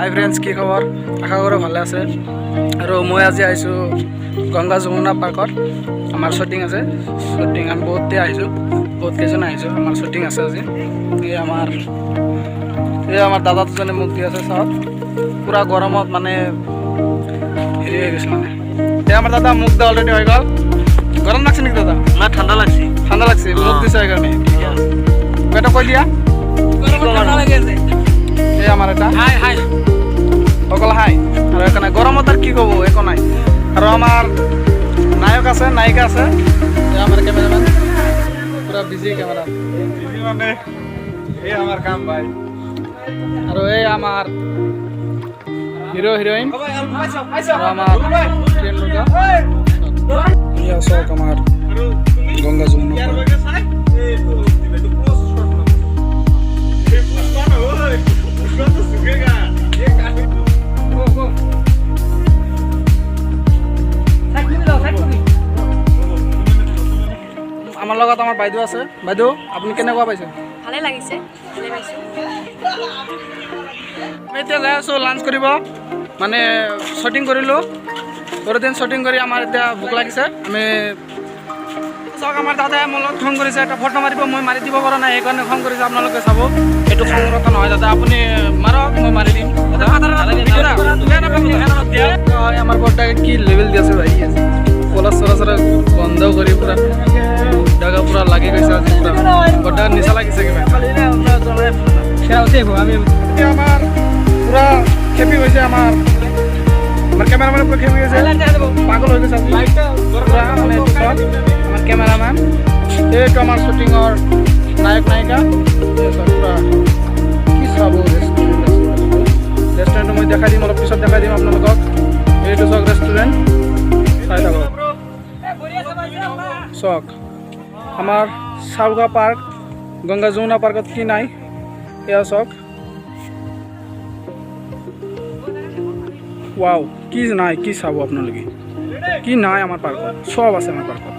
হাই friends, কি খবৰ? আশা কৰোঁ ভালে আছে। আৰু মই আজি আহিছোঁ গংগা যমুনা পাৰ্কত। আমাৰ শ্বুটিং আছে। শ্বুটিং আমি বহুতেই আহিছোঁ, বহুত কেইজন আহিছোঁ। আমাৰ শ্বুটিং আছে আজি। এই আমাৰ দাদা দুজনে মোক দি আছে। চাওক, পূৰা গৰমত মানে হেৰি হৈ গৈছে মানে। এই আমাৰ দাদা মোক দা অলৰেডি হৈ গ'ল। গৰম লাগছে নেকি দাদা? না ঠাণ্ডা লাগছে। ঠাণ্ডা লাগছে, মোক দিছে সেইকাৰণে। ঠিকে আছে, এটা কৈ দিয়া। এই আমাৰ এটা অকল হাই আৰু একো নাই। গৰমত আৰু কি ক'ব, একো নাই। আৰু আমাৰ নায়ক আছে, নায়িকা আছে। এই আমাৰ কেমেৰামেন পূৰা বিজি কেমেৰা। মানে এই আমাৰ কাম ভাই। আৰু এই আমাৰ হিৰো হিৰইন আৰু আমাৰ চাওক আমাৰ গংগা যমুনা আমাৰ লগত আমাৰ বাইদেউ আছে। বাইদেউ, আপুনি কেনেকুৱা পাইছে? ভালে লাগিছে, ভালে পাইছোঁ। আমি এতিয়া যাই আছোঁ লাঞ্চ কৰিব। মানে শ্বুটিং কৰিলোঁ, দিন শ্বুটিং কৰি আমাৰ এতিয়া ভোক লাগিছে। আমি চাওক, আমাৰ দাদাই মোৰ লগত খং কৰিছে, এটা ফটো মাৰিব, মই মাৰি দিব পৰা নাই, সেইকাৰণে খং কৰিছে। আপোনালোকে চাব, এইটো খং কথা নহয় দাদা। আপুনি মাৰক, মই মাৰি দিম। আমাৰ বৰ্তাকে কি লেভেল দি আছে ভাই। কলেজ চলাচৰা বন্ধ কৰি পূৰা দাগা পূৰা লাগি গৈছে আজি। পূৰা বৰ্তাক নিচা লাগিছে কিবা। আমি আমাৰ পূৰা খেপি গৈছে। আমাৰ কেমেৰামেন পূৰা খেপি গৈছে, পাগল হৈ গৈছে আজি পূৰা। মানে আমাৰ কেমেৰামেন, এইটো আমাৰ শ্বুটিঙৰ নায়ক নায়িকা। পূৰা কি চাব ৰেষ্টুৰেণ্টটো মই দেখাই দিম, অলপ পিছত দেখাই দিম আপোনালোকক। এইটো চাওক ৰেষ্টুৰেণ্ট, চাই থাকক। চাওক আমাৰ চাউগা পাৰ্ক, গংগা যমুনা পাৰ্কত কি নাই এয়া চাওক। ৱাও, কি নাই, কি চাব আপোনালোকে? কি নাই আমাৰ পাৰ্কত? চব আছে আমাৰ পাৰ্কত।